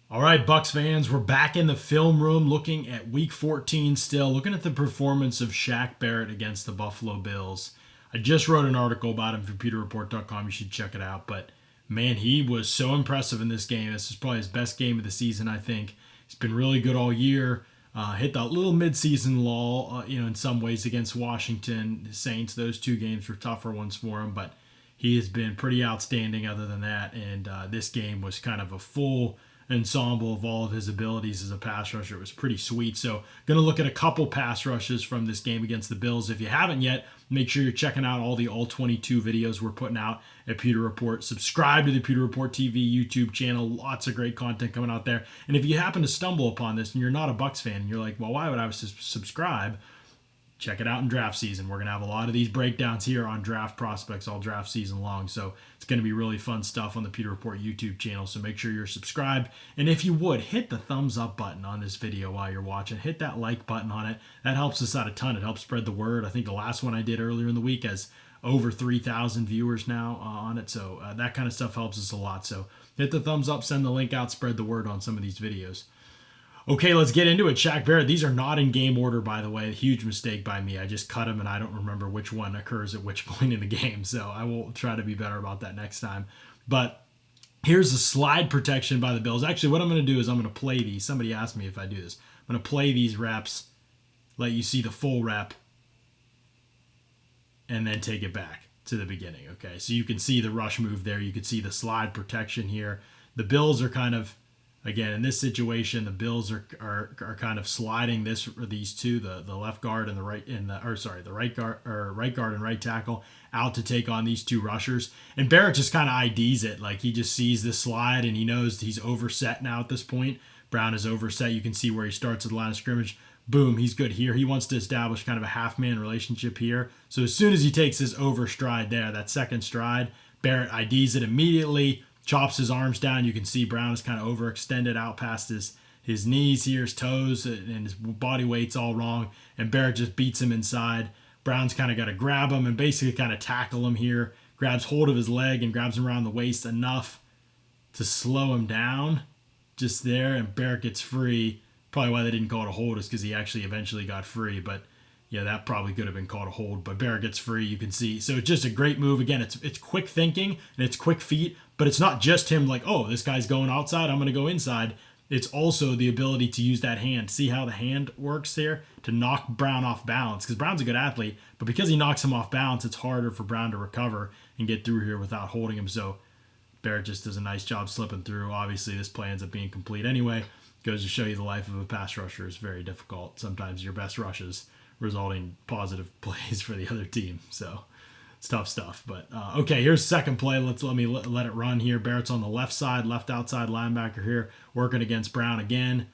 All right, Bucs fans, we're back in the film room looking at Week 14 still, looking at the performance of Shaq Barrett against the Buffalo Bills. I just wrote an article about him for PeterReport.com. You should check it out. But man, he was so impressive in this game. This is probably his best game of the season, I think. He's been really good all year. Hit that little midseason lull, in some ways against Washington, the Saints. Those two games were tougher ones for him, but he has been pretty outstanding other than that. And this game was kind of a full ensemble of all of his abilities as a pass rusher. It was pretty sweet. So, going to look at a couple pass rushes from this game against the Bills. If you haven't yet, make sure you're checking out all the All-22 videos we're putting out at Pewter Report. Subscribe to the Pewter Report TV YouTube channel. Lots of great content coming out there. And if you happen to stumble upon this and you're not a Bucs fan and you're like, well, why would I subscribe? Check it out in draft season. We're going to have a lot of these breakdowns here on draft prospects all draft season long. So it's going to be really fun stuff on the Pewter Report YouTube channel. So make sure you're subscribed. And if you would, hit the thumbs up button on this video while you're watching. Hit that like button on it. That helps us out a ton. It helps spread the word. I think the last one I did earlier in the week has over 3,000 viewers now on it. So that kind of stuff helps us a lot. So hit the thumbs up, send the link out, spread the word on some of these videos. Okay, let's get into it. Shaq Barrett. These are not in game order, by the way. Huge mistake by me. I just cut them, and I don't remember which one occurs at which point in the game. So I will try to be better about that next time. But here's the slide protection by the Bills. Actually, what I'm going to do is I'm going to play these. Somebody asked me if I do this. I'm going to play these reps, let you see the full rep, and then take it back to the beginning. Okay, so you can see the rush move there. You can see the slide protection here. The Bills are kind of, again, in this situation, the Bills are kind of sliding these two, the left guard and the right right guard and right tackle out to take on these two rushers. And Barrett just kind of IDs it, like he just sees this slide and he knows he's overset now at this point. Brown is overset. You can see where he starts at the line of scrimmage. Boom, he's good here. He wants to establish kind of a half-man relationship here. So as soon as he takes his over stride there, that second stride, Barrett IDs it immediately, chops his arms down. You can see Brown is kind of overextended out past his knees here, his toes, and his body weight's all wrong. And Barrett just beats him inside. Brown's kind of got to grab him and basically kind of tackle him here. Grabs hold of his leg and grabs him around the waist enough to slow him down just there. And Barrett gets free. Probably why they didn't call it a hold is because he actually eventually got free. But yeah, that probably could have been called a hold. But Barrett gets free, you can see. So it's just a great move. Again, it's quick thinking and it's quick feet. But it's not just him like, oh, this guy's going outside, I'm going to go inside. It's also the ability to use that hand. See how the hand works there? To knock Brown off balance. Because Brown's a good athlete, but because he knocks him off balance, it's harder for Brown to recover and get through here without holding him. So Barrett just does a nice job slipping through. Obviously, this play ends up being complete anyway. Goes to show you the life of a pass rusher is very difficult. Sometimes your best rushes resulting in positive plays for the other team. So it's tough stuff. But okay, here's second play. Let it run here. Barrett's on the left side, left outside linebacker here, working against Brown again.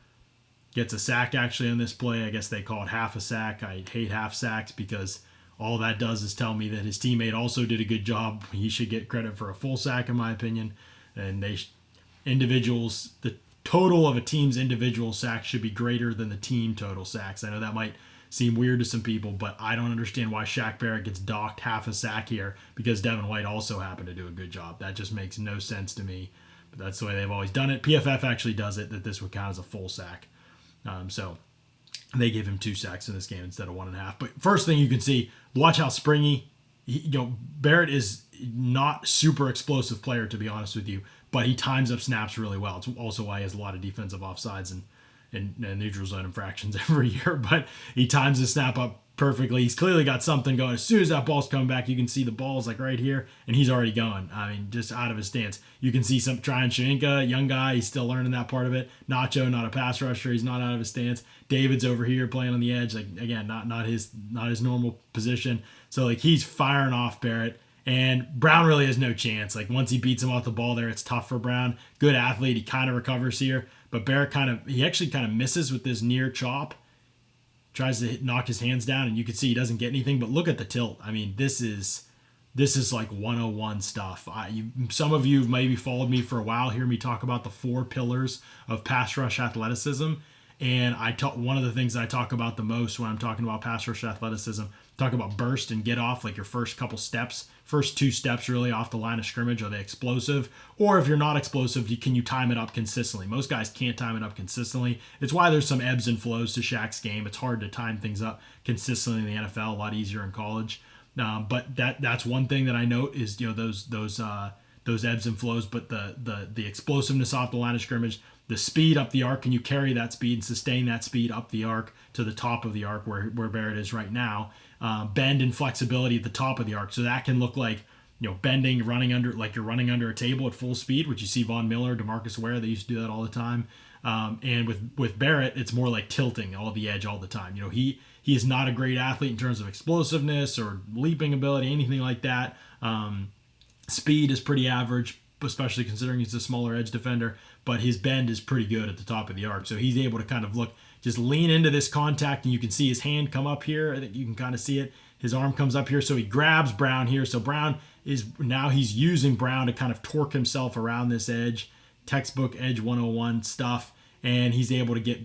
Gets a sack actually on this play. I guess they call it half a sack. I hate half sacks because all that does is tell me that his teammate also did a good job. He should get credit for a full sack, in my opinion. And the total of a team's individual sacks should be greater than the team total sacks. I know that might seem weird to some people, but I don't understand why Shaq Barrett gets docked half a sack here because Devin White also happened to do a good job. That just makes no sense to me, but that's the way they've always done it. PFF actually does it, that this would count as a full sack. So they gave him 2 sacks in this game instead of 1.5. But first thing you can see, watch how springy. Barrett is not super explosive player, to be honest with you, but he times up snaps really well. It's also why he has a lot of defensive offsides and neutral zone infractions every year, but he times the snap up perfectly. He's clearly got something going. As soon as that ball's coming back, you can see the ball's like right here, and he's already going. I mean, just out of his stance. You can see some Tryon Shoyinka, young guy, he's still learning that part of it. Nacho, not a pass rusher, he's not out of his stance. David's over here playing on the edge, like again, not his normal position. So like he's firing off Barrett. And Brown really has no chance. Like once he beats him off the ball there, it's tough for Brown. Good athlete. He kind of recovers here. But Barrett he actually kind of misses with this near chop. Tries to knock his hands down, and you can see he doesn't get anything. But look at the tilt. I mean, this is like 101 stuff. Some of you have maybe followed me for a while, hear me talk about the 4 pillars of pass rush athleticism. And one of the things I talk about the most when I'm talking about pass rush athleticism, talk about burst and get off, like your first couple steps, first 2 steps really off the line of scrimmage. Are they explosive? Or if you're not explosive, can you time it up consistently? Most guys can't time it up consistently. It's why there's some ebbs and flows to Shaq's game. It's hard to time things up consistently in the NFL, a lot easier in college. But that's one thing that I note is, those ebbs and flows, but the explosiveness off the line of scrimmage, the speed up the arc. Can you carry that speed and sustain that speed up the arc to the top of the arc where Barrett is right now? Bend and flexibility at the top of the arc. So that can look like, bending, running under, like you're running under a table at full speed, which you see Von Miller, DeMarcus Ware, they used to do that all the time. And with Barrett, it's more like tilting all the edge all the time. He is not a great athlete in terms of explosiveness or leaping ability, anything like that. Speed is pretty average, especially considering he's a smaller edge defender, but his bend is pretty good at the top of the arc. So he's able to kind of just lean into this contact, and you can see his hand come up here. I think you can kind of see it. His arm comes up here, so he grabs Brown here. So he's using Brown to kind of torque himself around this edge, textbook edge 101 stuff, and he's able to get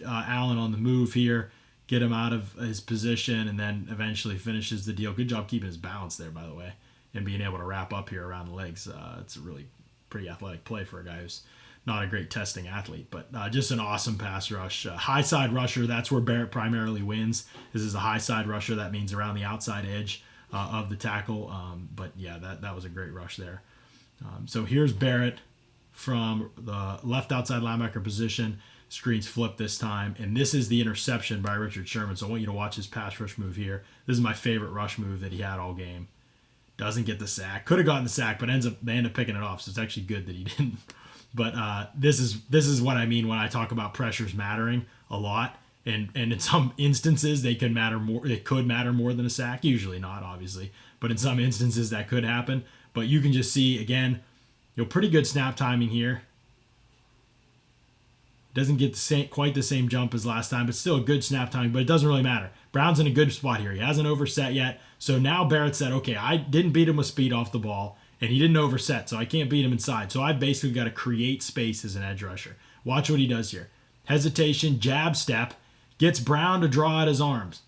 Allen on the move here, get him out of his position, and then eventually finishes the deal. Good job keeping his balance there, by the way, and being able to wrap up here around the legs. It's a really pretty athletic play for a guy who's not a great testing athlete, but just an awesome pass rush. High side rusher, that's where Barrett primarily wins. This is a high side rusher. That means around the outside edge of the tackle. But yeah, that was a great rush there. So here's Barrett from the left outside linebacker position. Screens flip this time, and this is the interception by Richard Sherman. So I want you to watch his pass rush move here. This is my favorite rush move that he had all game. Doesn't get the sack. Could have gotten the sack, but they end up picking it off. So it's actually good that he didn't. But this is what I mean when I talk about pressures mattering a lot. And in some instances they could matter more. It could matter more than a sack. Usually not, obviously, but in some instances that could happen. But you can just see again, pretty good snap timing here. Doesn't get quite the same jump as last time, but still a good snap timing. But it doesn't really matter. Brown's in a good spot here. He hasn't overset yet. So now Barrett said, okay, I didn't beat him with speed off the ball, and he didn't overset, so I can't beat him inside. So I've basically got to create space as an edge rusher. Watch what he does here. Hesitation, jab step, gets Brown to draw out his arms.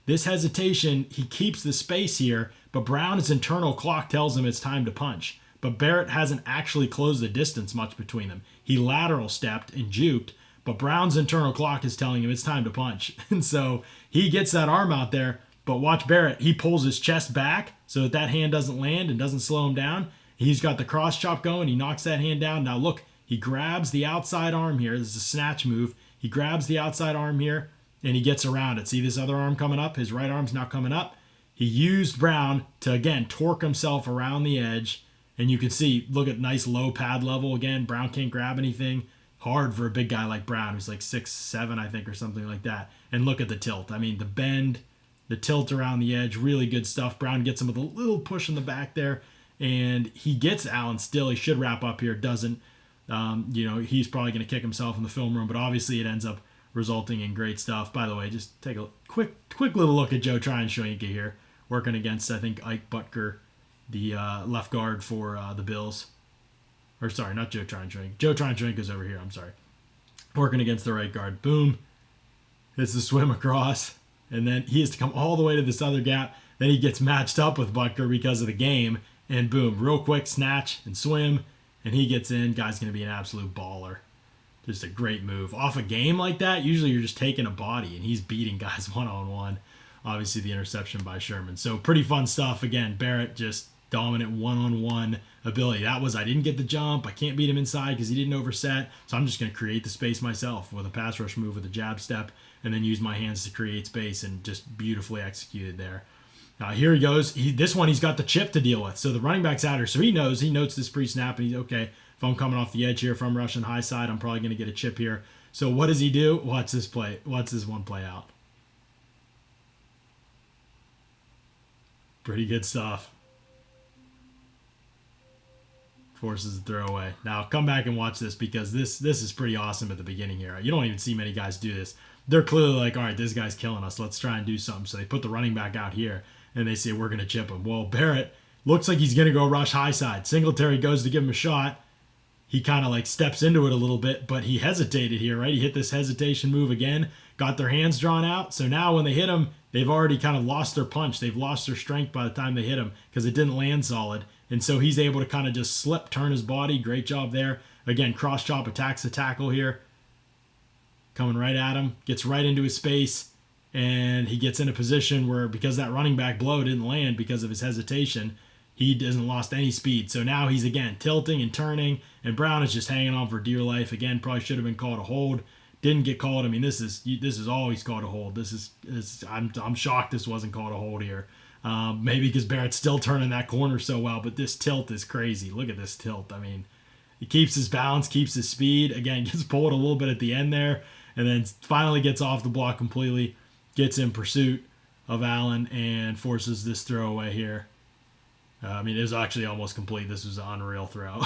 This hesitation, he keeps the space here, but Brown's internal clock tells him it's time to punch. But Barrett hasn't actually closed the distance much between them. He lateral stepped and juked, but Brown's internal clock is telling him it's time to punch. And so he gets that arm out there, but watch Barrett. He pulls his chest back so that hand doesn't land and doesn't slow him down. He's got the cross chop going. He knocks that hand down. Now look, he grabs the outside arm here. This is a snatch move. He grabs the outside arm here, and he gets around it. See this other arm coming up? His right arm's now coming up. He used Brown to, again, torque himself around the edge. And you can see, look at nice low pad level. Again, Brown can't grab anything. Hard for a big guy like Brown, who's like 6'7", I think, or something like that. And look at the tilt. I mean, the bend, the tilt around the edge, really good stuff. Brown gets him with a little push in the back there. And he gets Allen still. He should wrap up here. Doesn't. He's probably going to kick himself in the film room. But obviously it ends up resulting in great stuff. By the way, just take a quick little look at Joe Tryon-Shoyinka here. Working against, I think, Ike Butker, the left guard for the Bills. Or sorry, not Joe Tryon-Shoyinka. Joe Tryon-Shoyinka's over here. I'm sorry. Working against the right guard. Boom. It's the swim across. And then he has to come all the way to this other gap. Then he gets matched up with Butker because of the game. And boom, real quick snatch and swim. And he gets in. Guy's going to be an absolute baller. Just a great move. Off a game like that, usually you're just taking a body. And he's beating guys one-on-one. Obviously the interception by Sherman. So pretty fun stuff. Again, Barrett just dominant one-on-one ability. That was, I didn't get the jump. I can't beat him inside because he didn't overset. So I'm just going to create the space myself with a pass rush move with a jab step and then use my hands to create space, and just beautifully executed there. Here he goes. This one he's got the chip to deal with. So the running back's out here. So he notes this pre-snap, and he's okay. If I'm coming off the edge here, if I'm rushing high side, I'm probably going to get a chip here. So what does he do? Watch this play. Watch this one play out. Pretty good stuff. Forces the throw away. Now come back and watch this, because this is pretty awesome at the beginning here. You don't even see many guys do this. They're clearly like, all right, this guy's killing us. Let's try and do something. So they put the running back out here, and they say, we're going to chip him. Well, Barrett looks like he's going to go rush high side. Singletary goes to give him a shot. he kind of like steps into it a little bit, but he hesitated here, right? He hit this hesitation move again, got their hands drawn out. So now when they hit him, they've already kind of lost their punch. They've lost their strength by the time they hit him because it didn't land solid. And so he's able to kind of just slip, turn his body. Great job there. Again, cross chop attacks the tackle here. Coming right at him, gets right into his space, and he gets in a position where, because that running back blow didn't land because of his hesitation, he hasn't lost any speed. So now he's again tilting and turning, and Brown is just hanging on for dear life. Again, probably should have been called a hold. Didn't get called. I mean, this is always called a hold. I'm shocked this wasn't called a hold here. Maybe because Barrett's still turning that corner so well, but this tilt is crazy. Look at this tilt. I mean, he keeps his balance, keeps his speed. Again, gets pulled a little bit at the end there, and then finally gets off the block completely, gets in pursuit of Allen, and forces this throwaway here. I mean, it was actually almost complete. This was an unreal throw.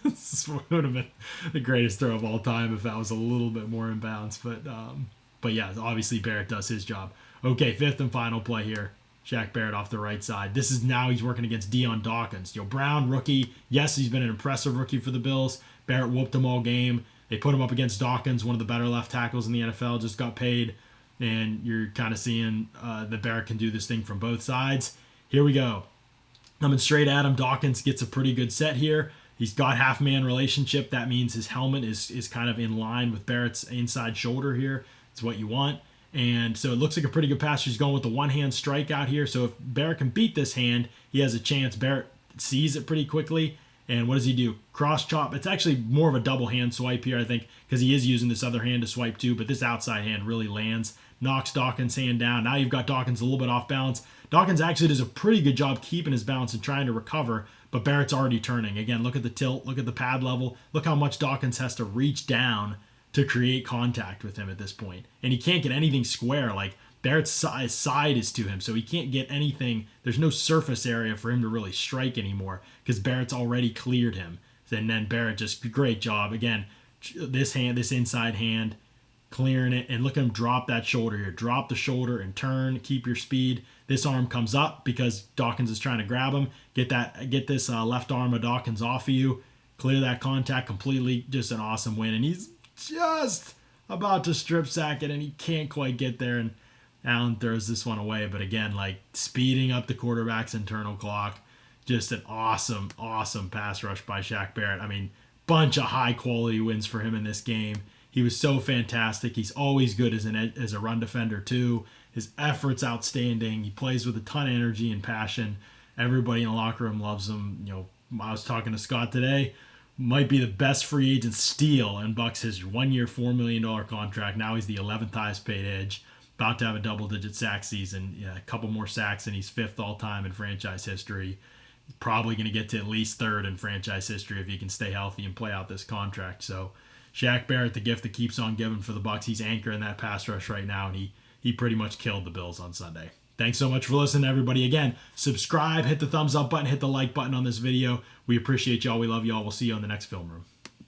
This would have been the greatest throw of all time if that was a little bit more in bounds. But yeah, obviously Barrett does his job. Okay, fifth and final play here. Shaq Barrett off the right side. This is now he's working against Dion Dawkins. Brown, rookie. Yes, he's been an impressive rookie for the Bills. Barrett whooped him all game. They put him up against Dawkins, one of the better left tackles in the NFL, just got paid. And you're kind of seeing that Barrett can do this thing from both sides. Here we go. Coming straight at him, Dawkins gets a pretty good set here. He's got half-man relationship. That means his helmet is kind of in line with Barrett's inside shoulder here. It's what you want. And so it looks like a pretty good pass. He's going with the one-hand strike out here. So if Barrett can beat this hand, he has a chance. Barrett sees it pretty quickly. And what does he do? Cross chop. It's actually more of a double hand swipe here, I think, because he is using this other hand to swipe too. But this outside hand really lands. Knocks Dawkins' hand down. Now you've got Dawkins a little bit off balance. Dawkins actually does a pretty good job keeping his balance and trying to recover, but Barrett's already turning. Again, look at the tilt, look at the pad level, look how much Dawkins has to reach down to create contact with him at this point. And he can't get anything square. Like, Barrett's side is to him, so he can't get anything. There's no surface area for him to really strike anymore because Barrett's already cleared him. And then Barrett just, great job. Again, this inside hand, clearing it, and look at him drop that shoulder here. Drop the shoulder and turn, keep your speed. This arm comes up because Dawkins is trying to grab him. Get this left arm of Dawkins off of you. Clear that contact completely. Just an awesome win. And he's just about to strip sack it, and he can't quite get there. And Allen throws this one away. But again, like speeding up the quarterback's internal clock. Just an awesome, awesome pass rush by Shaq Barrett. I mean, bunch of high-quality wins for him in this game. He was so fantastic. He's always good as a run defender, too. His effort's outstanding. He plays with a ton of energy and passion. Everybody in the locker room loves him. I was talking to Scott today. Might be the best free agent steal in Bucs history. 1 year, $4 million contract. Now he's the 11th highest paid edge. About to have a double-digit sack season. Yeah, a couple more sacks, and he's fifth all-time in franchise history. Probably going to get to at least third in franchise history if he can stay healthy and play out this contract. So Shaq Barrett, the gift that keeps on giving for the Bucs. He's anchoring that pass rush right now, and he pretty much killed the Bills on Sunday. Thanks so much for listening, everybody. Again, subscribe, hit the thumbs up button, hit the like button on this video. We appreciate y'all. We love y'all. We'll see you on the next Film Room.